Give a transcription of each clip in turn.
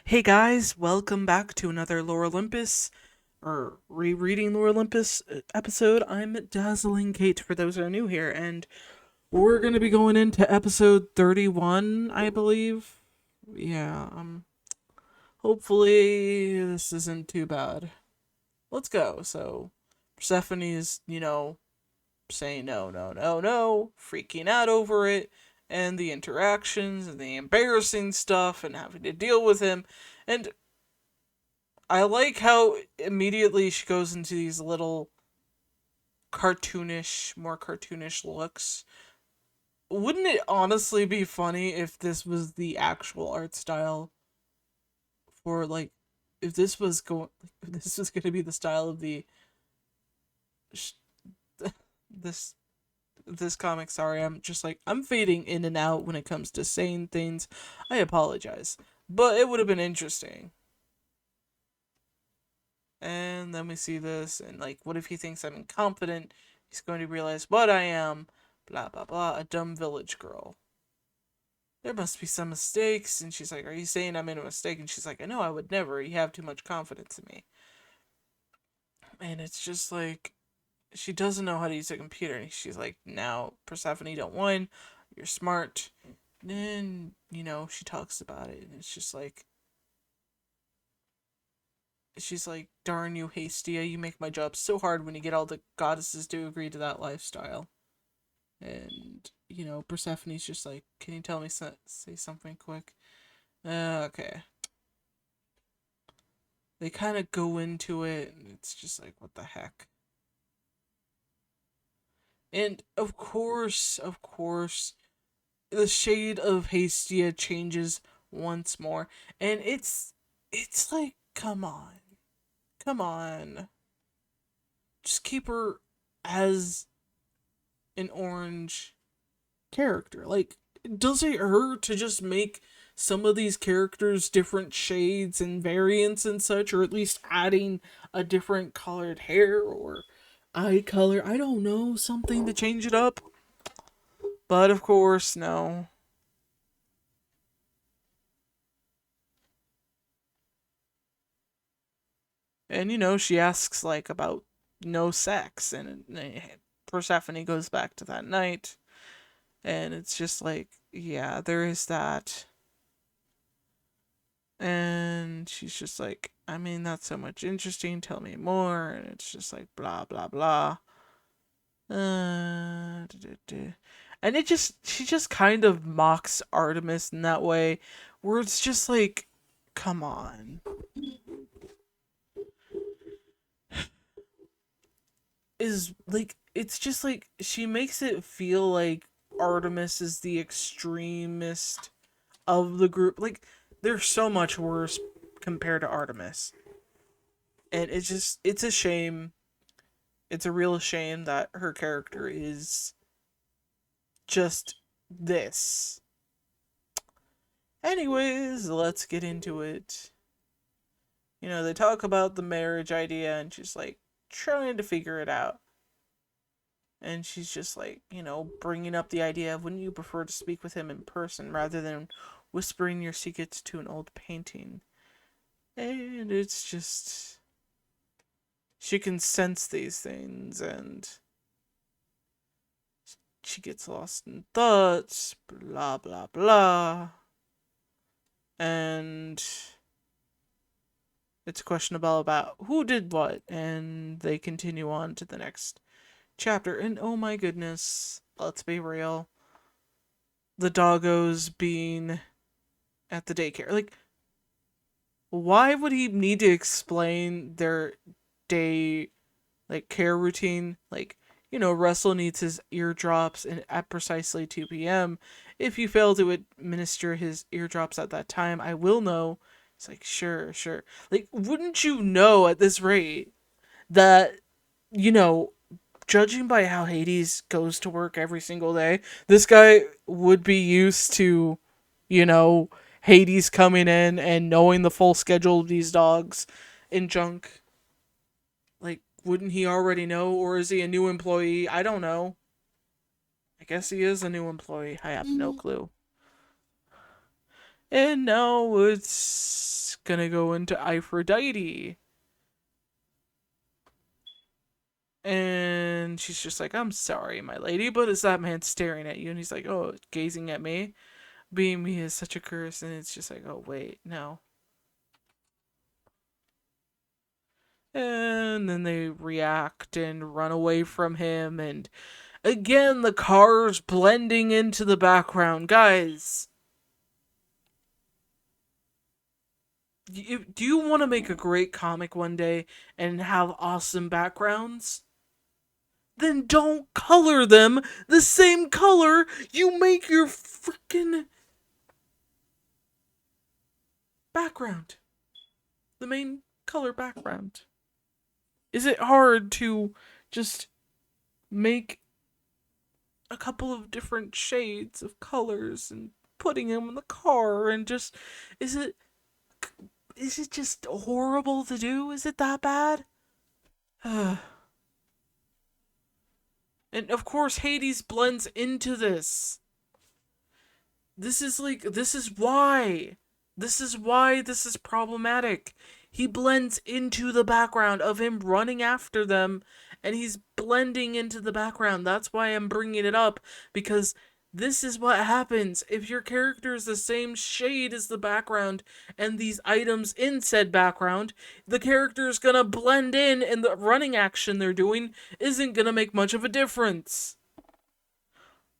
Hey guys, welcome back to another Lore Olympus, or rereading Lore Olympus episode. I'm Dazzling Kate for those who are new here, and we're gonna be going into episode 31, I believe. Yeah, hopefully this isn't too bad. Let's go. So, Persephone is, saying no, no, no, no, freaking out over it, and the interactions and the embarrassing stuff and having to deal with him. And I like how immediately she goes into these little more cartoonish looks. Wouldn't it honestly be funny if this was the actual art style for like if this was going to be the style of the sh- this this comic. Sorry, I'm fading in and out when it comes to saying things. I apologize. But it would have been interesting. And then we see this, and like, what if he thinks I'm incompetent? He's going to realize what I am. Blah, blah, blah. A dumb village girl. There must be some mistakes. And she's like, are you saying I made a mistake? And she's like, I know I would never. You have too much confidence in me. And it's just like, she doesn't know how to use a computer. And she's like, now, Persephone, don't whine. You're smart. And then, she talks about it. And it's just like, she's like, darn you, Hastia, you make my job so hard when you get all the goddesses to agree to that lifestyle. And, Persephone's just like, can you tell me, say something quick? Okay. They kind of go into it, and it's just like, what the heck? And of course, the shade of Hastia changes once more. And it's like, come on. Come on. Just keep her as an orange character. Like, does it hurt to just make some of these characters different shades and variants and such, or at least adding a different colored hair or eye color? I don't know, something to change it up. But of course, no. And she asks like about no sex, and Persephone goes back to that night, and it's just like, yeah, there is that. And she's just like, I mean, that's so much interesting. Tell me more. And it's just like, blah, blah, blah. Da, da, da. And she just kind of mocks Artemis in that way, where it's just like, come on. Is like, it's just like, she makes it feel like Artemis is the extremist of the group. Like, they're so much worse compared to Artemis. And it's a shame. It's a real shame that her character is just this. Anyways, let's get into it. They talk about the marriage idea, and she's like trying to figure it out. And she's just like, bringing up the idea of, wouldn't you prefer to speak with him in person rather than whispering your secrets to an old painting? And it's just, she can sense these things, and she gets lost in thoughts, blah, blah, blah. And it's questionable about who did what, and they continue on to the next chapter. And oh my goodness, let's be real, the doggos being at the daycare. Like, why would he need to explain their day, like, care routine? Like, Russell needs his eardrops at precisely 2 p.m. If you fail to administer his eardrops at that time, I will know. It's like, sure, sure. Like, wouldn't you know at this rate that, you know, judging by how Hades goes to work every single day, this guy would be used to, you know, Hades coming in and knowing the full schedule of these dogs in junk. Like, wouldn't he already know, or is he a new employee? I don't know. I guess he is a new employee. I have no clue. And now it's gonna go into Aphrodite. And she's just like, I'm sorry, my lady, but is that man staring at you? And he's like, oh, gazing at me. Being me is such a curse. And it's just like, oh, wait, no. And then they react and run away from him. And again, the cars blending into the background. Guys, do you want to make a great comic one day and have awesome backgrounds? Then don't color them the same color you make your freaking background. The main color background. Is it hard to just make a couple of different shades of colors and putting them in the car and just is it just horrible to do? Is it that bad? And of course Hades blends into this. This is why. This is why this is problematic. He blends into the background of him running after them, and he's blending into the background. That's why I'm bringing it up, because this is what happens if your character is the same shade as the background and these items in said background. The character is gonna blend in, and the running action they're doing isn't gonna make much of a difference.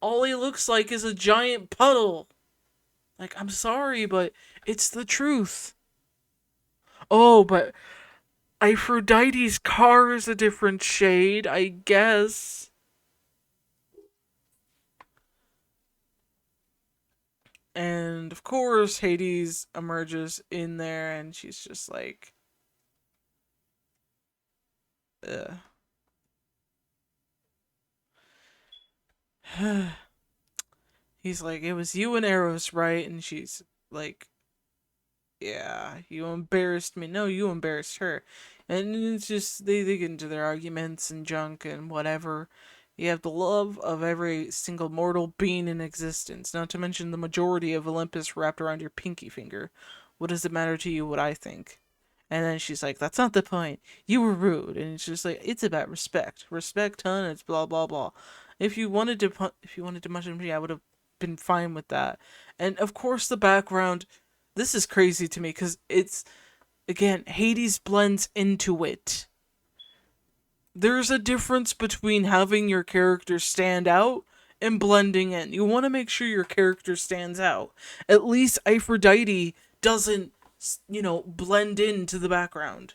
All he looks like is a giant puddle. Like, I'm sorry, but it's the truth. Oh, but Aphrodite's car is a different shade, I guess. And of course, Hades emerges in there, and she's just like, ugh. He's like, it was you and Eros, right? And she's like, yeah, you embarrassed me. No, you embarrassed her. And it's just, they get into their arguments and junk and whatever. You have the love of every single mortal being in existence, not to mention the majority of Olympus wrapped around your pinky finger. What does it matter to you what I think? And then she's like, that's not the point. You were rude. And it's just like, it's about respect. Respect, hun, it's blah, blah, blah. If you wanted to mention me, I would have been fine with that. And of course, the background, this is crazy to me because it's, again, Hades blends into it. There's a difference between having your character stand out and blending in. You want to make sure your character stands out. At least Aphrodite doesn't, blend into the background.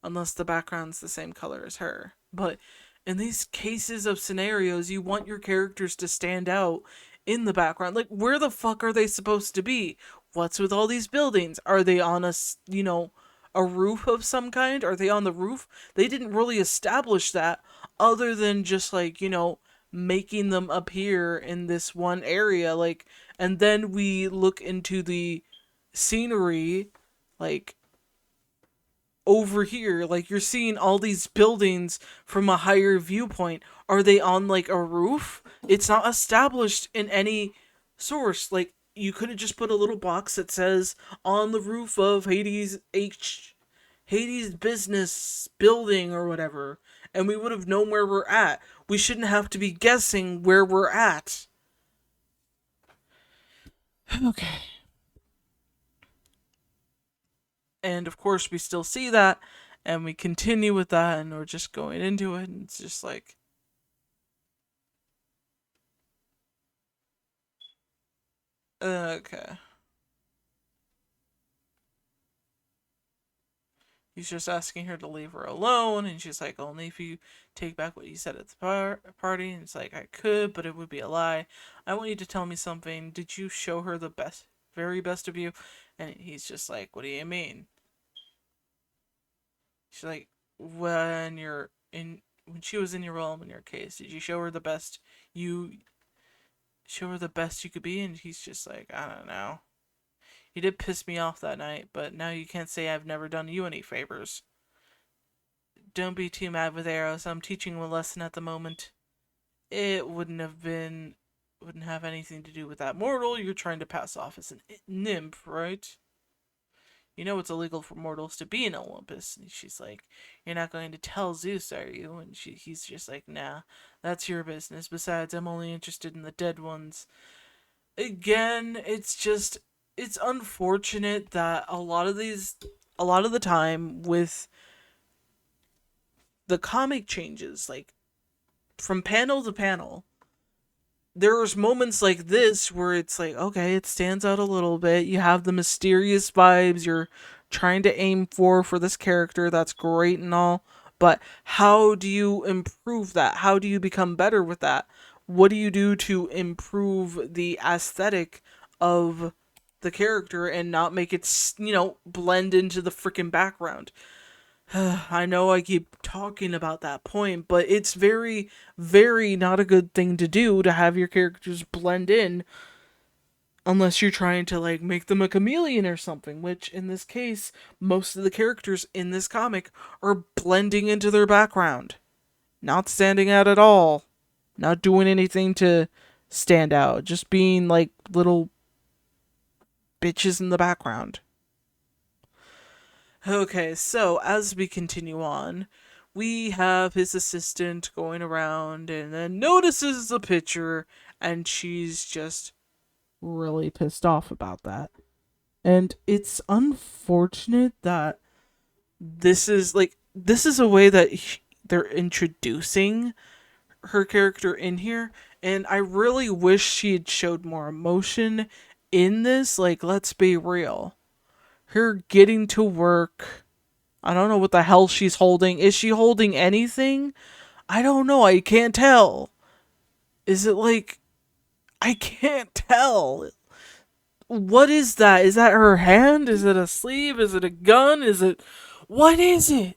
Unless the background's the same color as her. But in these cases of scenarios, you want your characters to stand out in the background. Like, where the fuck are they supposed to be? What's with all these buildings? Are they on a roof of some kind? Are they on the roof? They didn't really establish that other than just making them appear in this one area. Like, and then we look into the scenery, like, over here, like you're seeing all these buildings from a higher viewpoint. Are they on like a roof? It's not established in any source. Like, you could have just put a little box that says on the roof of Hades business building or whatever, and we would have known where we're at. We shouldn't have to be guessing where we're at. Okay. And of course, we still see that, and we continue with that, and we're just going into it, and it's just like, okay. He's just asking her to leave her alone, and she's like, only if you take back what you said at the party. And it's like, I could, but it would be a lie. I want you to tell me something. Did you show her the best, very best of you? And he's just like, what do you mean? She's like, when she was in your realm, in your case, did you show her the best you could be? And he's just like, I don't know. You did piss me off that night, but now you can't say I've never done you any favors. Don't be too mad with Eros. I'm teaching him a lesson at the moment. It wouldn't have anything to do with that mortal you're trying to pass off as a nymph, right? You know it's illegal for mortals to be in Olympus. And she's like, you're not going to tell Zeus, are you? And he's just like, nah, that's your business. Besides, I'm only interested in the dead ones. Again, it's unfortunate that a lot of the time with the comic changes, like from panel to panel, there's moments like this where it's like, okay, it stands out a little bit. You have the mysterious vibes you're trying to aim for this character. That's great and all. But how do you improve that? How do you become better with that? What do you do to improve the aesthetic of the character and not make it, blend into the freaking background? I know I keep talking about that point, but it's very, very not a good thing to do to have your characters blend in unless you're trying to like make them a chameleon or something, which in this case, most of the characters in this comic are blending into their background, not standing out at all, not doing anything to stand out, just being like little bitches in the background. Okay, so as we continue on, we have his assistant going around and then notices the picture, and she's just really pissed off about that. And it's unfortunate that this is a way that they're introducing her character in here, and I really wish she had showed more emotion in this. Like, let's be real. Her getting to work, I don't know what the hell she's holding. Is she holding anything? I don't know. I can't tell. Is it like. I can't tell. What is that? Is that her hand? Is it a sleeve? Is it a gun? Is it. What is it?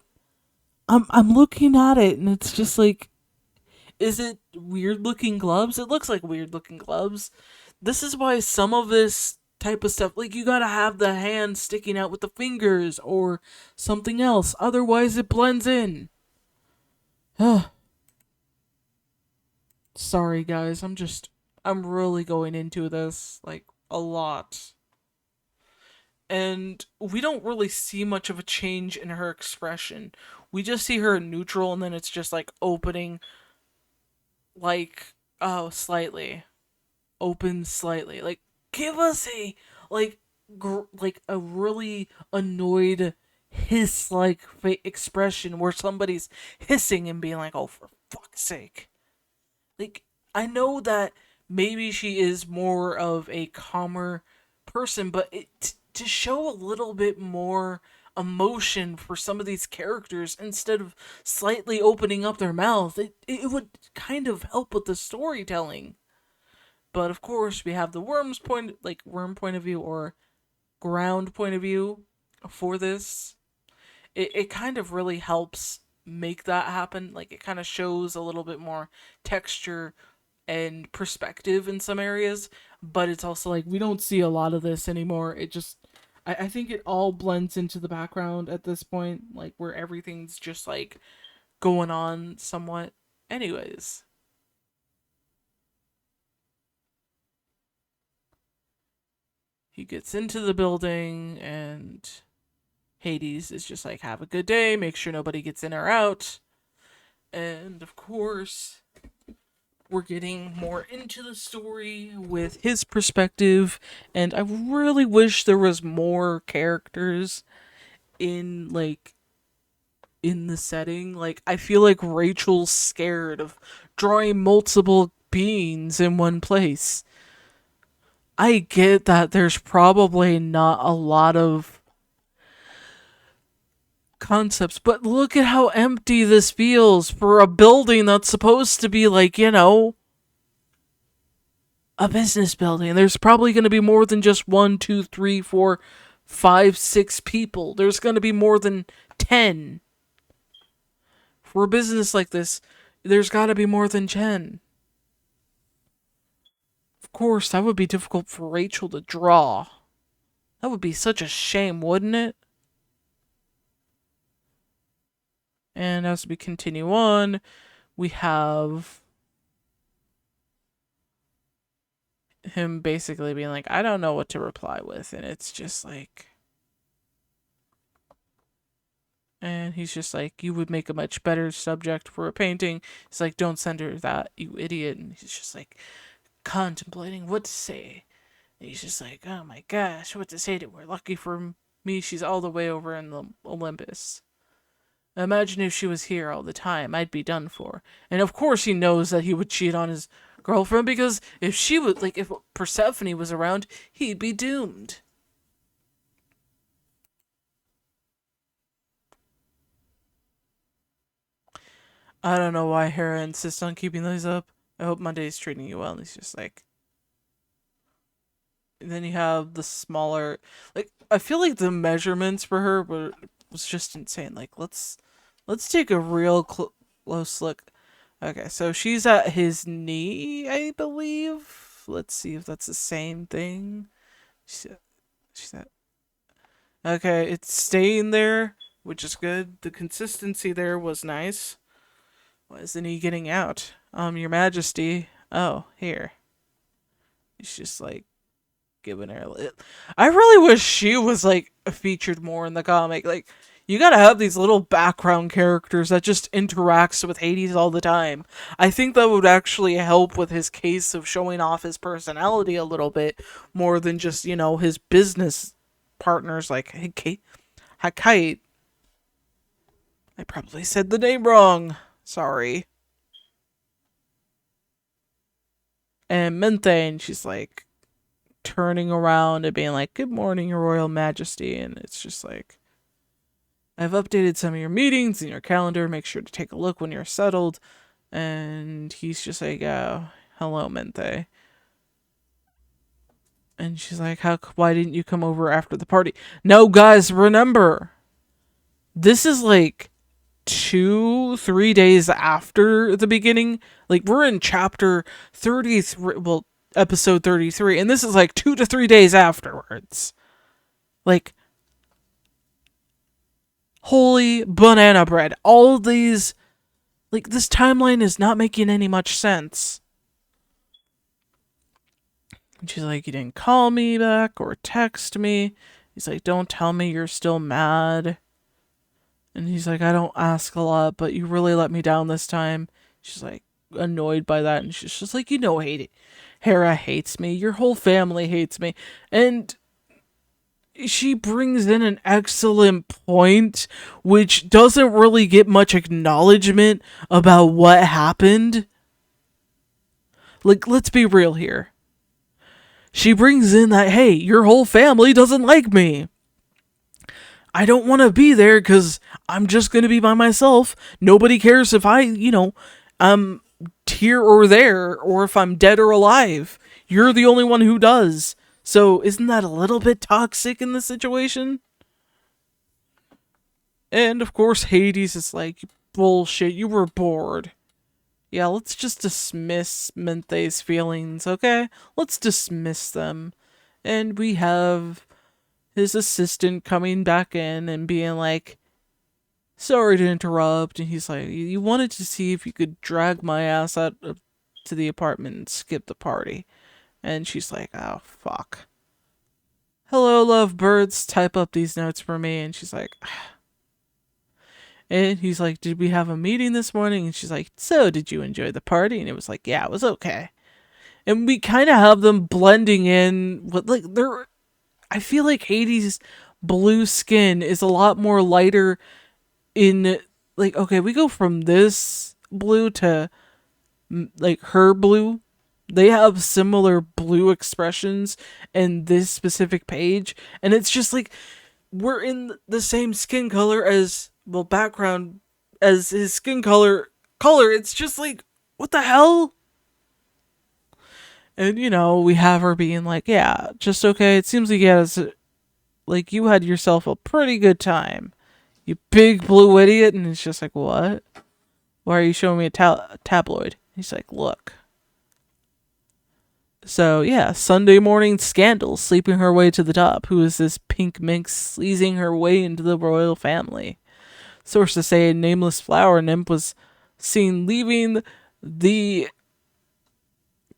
I'm looking at it and it's just like. Is it weird looking gloves? It looks like weird looking gloves. This is why some of this type of stuff, like you gotta have the hand sticking out with the fingers or something else. Otherwise, it blends in. Sorry, guys. I'm really going into this, like, a lot. And we don't really see much of a change in her expression. We just see her in neutral, and then it's just, like, opening, like, oh, slightly. Open slightly. Like, give us a, like, like, a really annoyed hiss-like expression where somebody's hissing and being like, oh, for fuck's sake. Like, I know that maybe she is more of a calmer person, but to show a little bit more emotion for some of these characters instead of slightly opening up their mouth, it would kind of help with the storytelling. But of course, we have the worm point of view or ground point of view for this. It kind of really helps make that happen. Like, it kind of shows a little bit more texture and perspective in some areas, but it's also like we don't see a lot of this anymore. I think it all blends into the background at this point, like where everything's just like going on somewhat. Anyways, he gets into the building and Hades is just like, have a good day, make sure nobody gets in or out. And of course, we're getting more into the story with his perspective, and I really wish there was more characters in in the setting. Like, I feel like Rachel's scared of drawing multiple beings in one place. I get that there's probably not a lot of concepts, but look at how empty this feels for a building that's supposed to be like, a business building. There's probably going to be more than just one, two, three, four, five, six people. There's going to be more than 10. For a business like this, there's got to be more than 10. Of course, that would be difficult for Rachel to draw. That would be such a shame, wouldn't it? And as we continue on, we have him basically being like, I don't know what to reply with. And it's just like, And he's just like, you would make a much better subject for a painting. He's like, don't send her that, you idiot. And he's just like, contemplating what to say. And he's just like, oh my gosh, what to say to her? Lucky for me, she's all the way over in the Olympus. Imagine if she was here all the time, I'd be done for. And of course he knows that he would cheat on his girlfriend because if she was, like, if Persephone was around, he'd be doomed. I don't know why Hera insists on keeping those up. I hope Monday's treating you well. And he's just like, and then you have the smaller, like, I feel like the measurements for her was just insane. Like, let's take a real close look. Okay, so she's at his knee, I believe. Let's see if that's the same thing. She's at, okay, it's staying there, which is good. The consistency there was nice. Why isn't he getting out? Your Majesty. Oh, here. He's just like giving her. I really wish she was like featured more in the comic. Like, you gotta have these little background characters that just interacts with Hades all the time. I think that would actually help with his case of showing off his personality a little bit more than just, you know, his business partners like Kite. I probably said the name wrong. Sorry. And Methane, she's like turning around and being like, good morning, your royal majesty. And it's just like, I've updated some of your meetings in your calendar. Make sure to take a look when you're settled. And he's just like, oh, hello, Mente. And she's like, why didn't you come over after the party? No, guys, remember, this is like 2-3 days after the beginning. Like, we're in chapter 33, well, episode 33, and this is like 2 to 3 days afterwards. Like, holy banana bread. All of these, like, this timeline is not making any much sense. And she's like, you didn't call me back or text me. He's like, don't tell me you're still mad. And he's like, I don't ask a lot, but you really let me down this time. She's like, annoyed by that. And she's just like, you know, Hera hates me. Your whole family hates me. And she brings in an excellent point, which doesn't really get much acknowledgement about what happened. Like, let's be real here. She brings in that, hey, your whole family doesn't like me. I don't want to be there because I'm just going to be by myself. Nobody cares if I'm here or there, or if I'm dead or alive. You're the only one who does. So isn't that a little bit toxic in this situation? And of course Hades is like, bullshit, you were bored. Yeah, let's just dismiss Menthe's feelings, okay? Let's dismiss them. And we have his assistant coming back in and being like, sorry to interrupt. And he's like, you wanted to see if you could drag my ass out to the apartment and skip the party. And she's like, oh, fuck. Hello, lovebirds. Type up these notes for me. And she's like, and he's like, did we have a meeting this morning? And she's like, so did you enjoy the party? And it was like, yeah, it was okay. And we kind of have them blending in with, like, I feel like Hades' blue skin is a lot more lighter in, like, okay, we go from this blue to, like, her blue. They have similar blue expressions in this specific page. And it's just like, we're in the same skin color as, well, background as his skin color. It's just like, what the hell? And, you know, we have her being like, yeah, just okay. It seems like you had yourself a pretty good time, you big blue idiot. And it's just like, what? Why are you showing me a tabloid? He's like, look. So, yeah, Sunday morning scandal, sleeping her way to the top. Who is this pink minx sleazing her way into the royal family? Sources say a nameless flower nymph was seen leaving the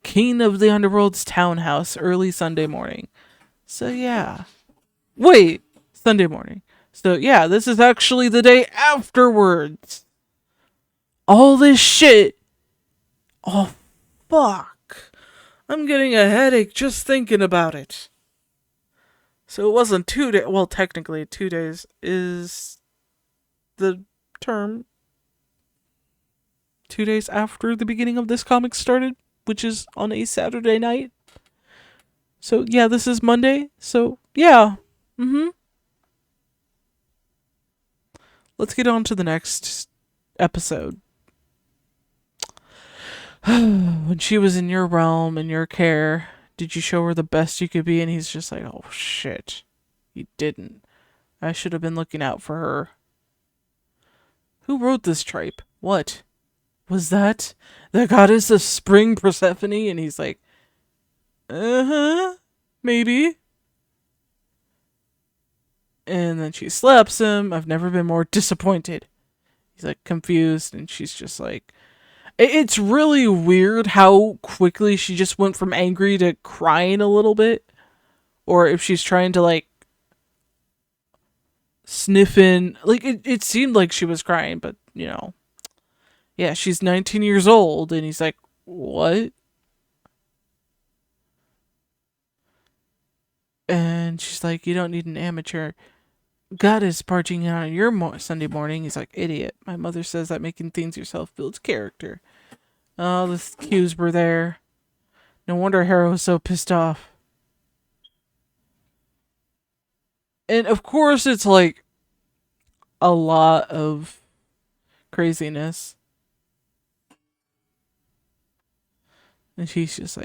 king of the underworld's townhouse early Sunday morning. So, yeah. Wait, Sunday morning. So yeah, this is actually the day afterwards. All this shit. Oh, fuck. I'm getting a headache just thinking about it. So it wasn't 2 days. Well, technically, 2 days is the term. 2 days after the beginning of this comic started, which is on a Saturday night. So yeah, this is Monday. So yeah. Let's get on to the next episode. When she was in your realm, in your care, did you show her the best you could be? And he's just like, oh shit. You didn't. I should have been looking out for her. Who wrote this tripe? What? Was that the goddess of spring, Persephone? And he's like, uh-huh, maybe. And then she slaps him. I've never been more disappointed. He's like confused, and she's just like, it's really weird how quickly she just went from angry to crying a little bit. Or if she's trying to like sniff in, like it seemed like she was crying, but you know, yeah, she's 19 years old, and he's like, what? And she's like, you don't need an amateur. God is partying on your Sunday morning. He's like, idiot. My mother says that making things yourself builds character. Oh, the cues were there. No wonder Harrow was so pissed off. And of course, it's like a lot of craziness. And she's just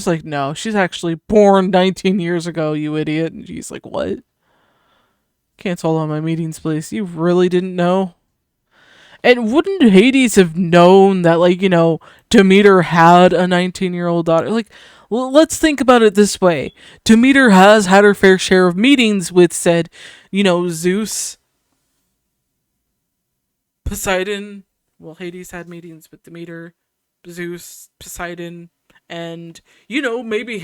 like, no, she's actually born 19 years ago, you idiot. And she's like, what? Cancel all my meetings, please. You really didn't know? And wouldn't Hades have known that, like, you know, Demeter had a 19-year-old daughter? Like, well, let's think about it this way. Demeter has had her fair share of meetings with said, you know, Zeus, Poseidon. Well, Hades had meetings with Demeter, Zeus, Poseidon, and, you know, maybe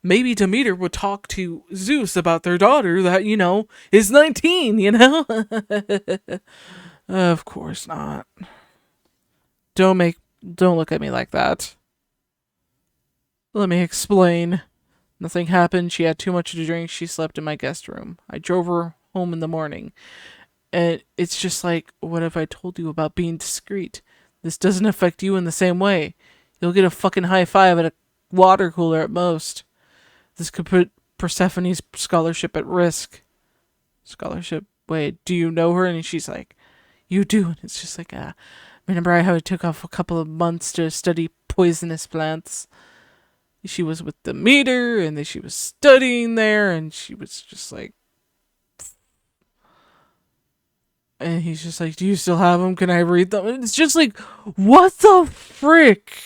maybe Demeter would talk to Zeus about their daughter that, you know, is 19, you know? Of course not. Don't look at me like that. Let me explain. Nothing happened. She had too much to drink. She slept in my guest room. I drove her home in the morning. And it's just like, what have I told you about being discreet? This doesn't affect you in the same way. You'll get a fucking high five at a water cooler at most. This could put Persephone's scholarship at risk. Scholarship? Wait, do you know her? And she's like, you do. And it's just like, remember how I took off a couple of months to study poisonous plants? She was with Demeter, and then she was studying there, and she was just like, and he's just like, do you still have them? Can I read them? And it's just like, what the frick?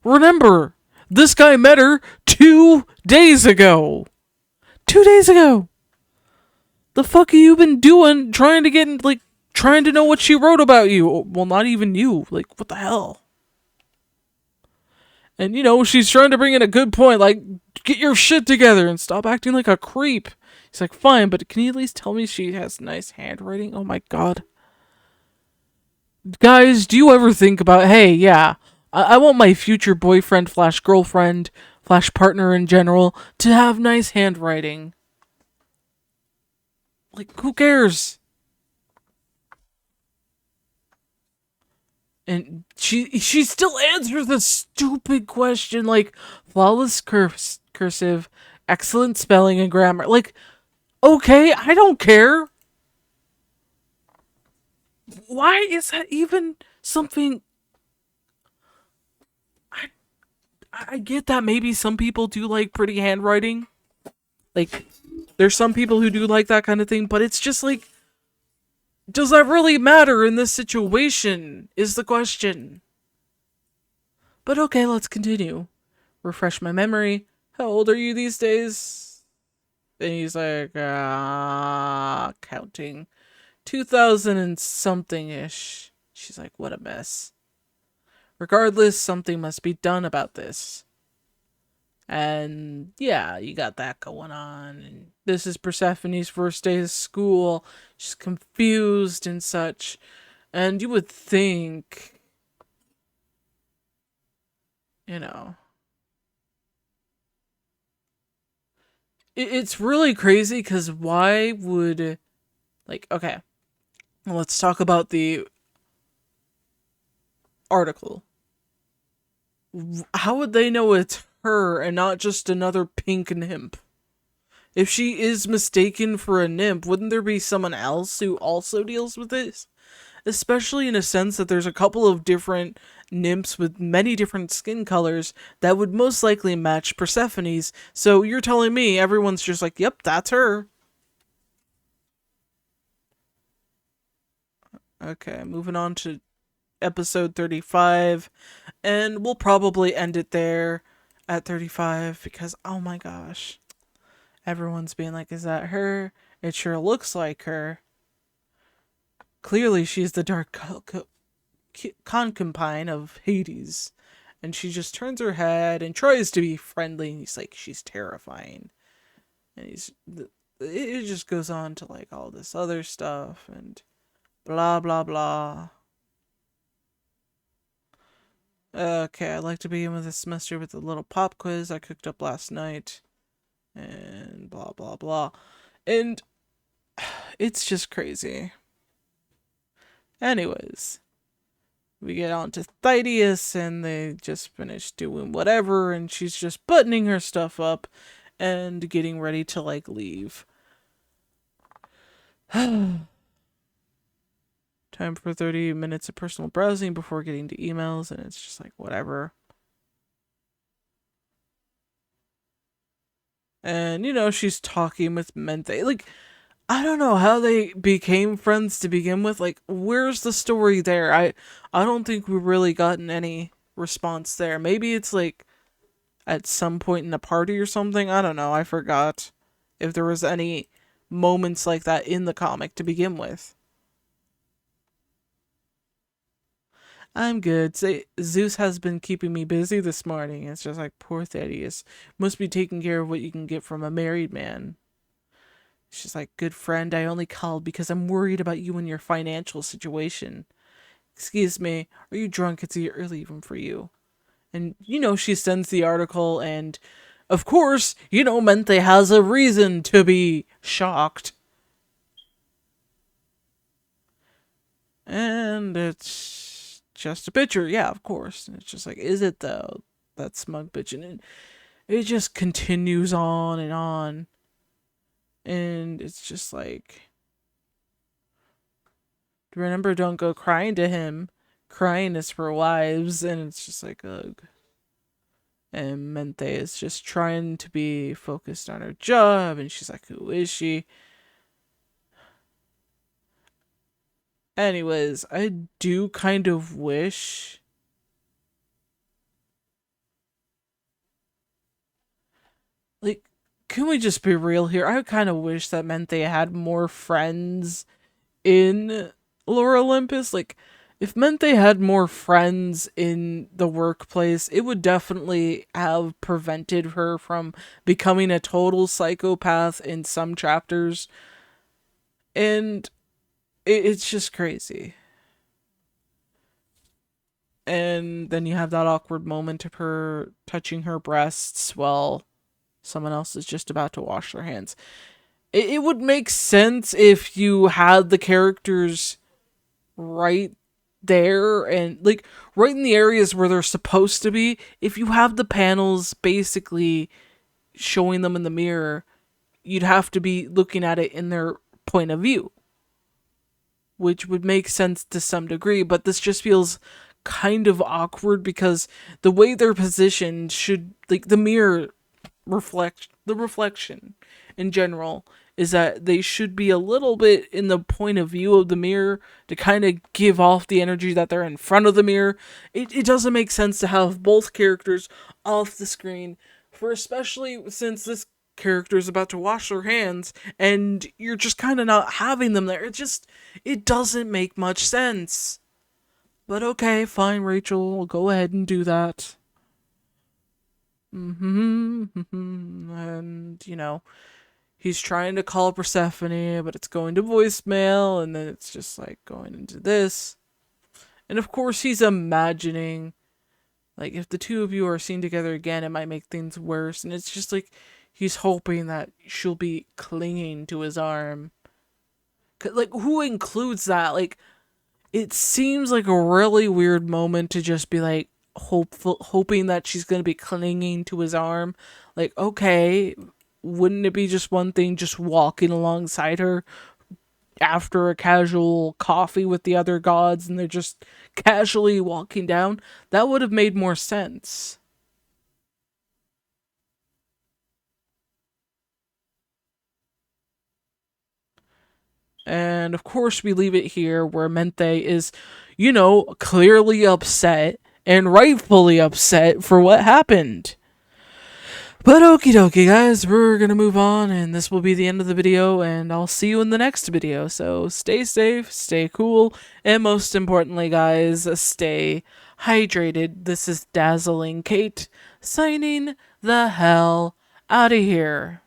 Remember, this guy met her 2 days ago. 2 days ago. The fuck have you been doing trying to get, like, trying to know what she wrote about you? Well, not even you. Like, what the hell? And, you know, she's trying to bring in a good point, like, get your shit together and stop acting like a creep. He's like, fine, but can you at least tell me she has nice handwriting? Oh my god. Guys, do you ever think about, hey, yeah, I want my future boyfriend / girlfriend / partner in general to have nice handwriting? Like, who cares? And she still answers the stupid question, like, flawless cursive, excellent spelling and grammar. Like, okay, I don't care. Why is that even something? I get that maybe some people do like pretty handwriting. Like, there's some people who do like that kind of thing, but it's just like, does that really matter in this situation, is the question. But okay, let's continue. Refresh my memory. How old are you these days? And he's like, counting. 2000 and something-ish. She's like, what a mess. Regardless, something must be done about this. And yeah, you got that going on. And this is Persephone's first day of school. She's confused and such. And you would think, you know, it's really crazy because why would, like, okay, let's talk about the article. How would they know it's her and not just another pink nymph? If she is mistaken for a nymph, wouldn't there be someone else who also deals with this? Especially in a sense that there's a couple of different nymphs with many different skin colors that would most likely match Persephone's. So you're telling me everyone's just like, yep, that's her. Okay, moving on to episode 35. And we'll probably end it there at 35 because, oh my gosh. Everyone's being like, is that her? It sure looks like her. Clearly, she's the dark concubine of Hades. And she just turns her head and tries to be friendly. And he's like, she's terrifying. And it just goes on to like all this other stuff and blah, blah, blah. Okay, I'd like to begin with the semester with a little pop quiz I cooked up last night. And blah, blah, blah. And it's just crazy. Anyways, we get on to Thydeius and they just finish doing whatever and she's just buttoning her stuff up and getting ready to like leave. Time for 30 minutes of personal browsing before getting to emails, and it's just like whatever. And you know, she's talking with Menthe. Like, I don't know how they became friends to begin with. Like, where's the story there? I don't think we've really gotten any response there. Maybe it's like at some point in a party or something. I don't know. I forgot if there was any moments like that in the comic to begin with. I'm good. Say, Zeus has been keeping me busy this morning. It's just like, poor Thaddeus. Must be taking care of what you can get from a married man. She's like, good friend, I only called because I'm worried about you and your financial situation. Excuse me, are you drunk? It's early even for you. And, you know, she sends the article, and of course, you know, Menthe has a reason to be shocked. And it's just a picture, yeah, of course. And it's just like, is it though? That smug bitch. And it just continues on and on. And it's just like, remember, don't go crying to him. Crying is for wives. And it's just like, ugh. And Menthe is just trying to be focused on her job. And she's like, who is she? Anyways, I do kind of wish. Like, can we just be real here? I kind of wish that Menthe had more friends in Lore Olympus. Like, if Menthe had more friends in the workplace, it would definitely have prevented her from becoming a total psychopath in some chapters. And it's just crazy. And then you have that awkward moment of her touching her breasts while someone else is just about to wash their hands. It would make sense if you had the characters right there and like right in the areas where they're supposed to be. If you have the panels basically showing them in the mirror, you'd have to be looking at it in their point of view, which would make sense to some degree, but this just feels kind of awkward because the way they're positioned should, like, the mirror the reflection in general is that they should be a little bit in the point of view of the mirror to kind of give off the energy that they're in front of the mirror. It doesn't make sense to have both characters off the screen, for especially since this character is about to wash their hands and you're just kind of not having them there. It doesn't make much sense. But okay, fine, Rachel, go ahead and do that. And, he's trying to call Persephone, but it's going to voicemail, and then it's just like going into this. And of course, he's imagining, like, if the two of you are seen together again, it might make things worse. And it's just like he's hoping that she'll be clinging to his arm. Like, who includes that? Like, it seems like a really weird moment to just be like hoping that she's gonna be clinging to his arm. Like, okay, wouldn't it be just one thing just walking alongside her after a casual coffee with the other gods and they're just casually walking down? That would have made more sense. And of course, we leave it here where Menthe is, clearly upset and rightfully upset for what happened. But okie dokie, guys, we're gonna move on, and this will be the end of the video, and I'll see you in the next video. So stay safe, stay cool, and most importantly, guys, stay hydrated. This is Dazzling Kate, signing the hell out of here.